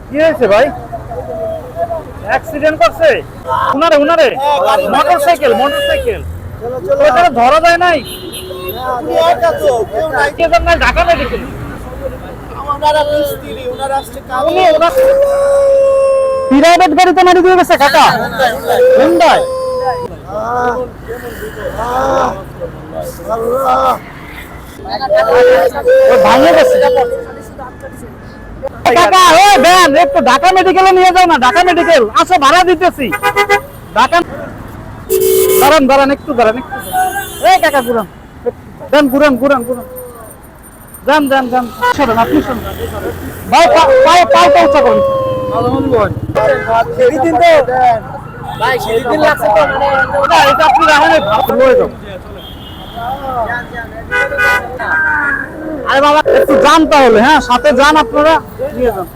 কি হয়েছে ভাই? অ্যাক্সিডেন্ট করছে? উনারে উনারে মোটরসাইকেল ওটা ধরা যায় নাই। কেজন নাই ঢাকা মেডিকেল। প্রাইভেট গাড়িতে মারি দিয়ে গেছে কাকা হুন্ডাই। ভাঙে গেছে কাকা। ওই দেন একটু ঢাকা মেডিকেলে নিয়ে যাও না। ঢাকা মেডিকেল আসো, ভাড়া দিতেছি। ঢাকা দাঁড়ান দাঁড়ান একটু দাঁড়ান একটু। এই কাকা ঘুরান দেন, ঘুরান ঘুরান ঘুরান। যান যান যান, সরেন আপনি সরেন ভাই। পায়ে পায়ে পৌঁছা করুন। এটা আপনি রাখেন, ভালো যাও। আরে বাবা একটু যান তাহলে, হ্যাঁ সাথে যান আপনারা, নিয়ে যান।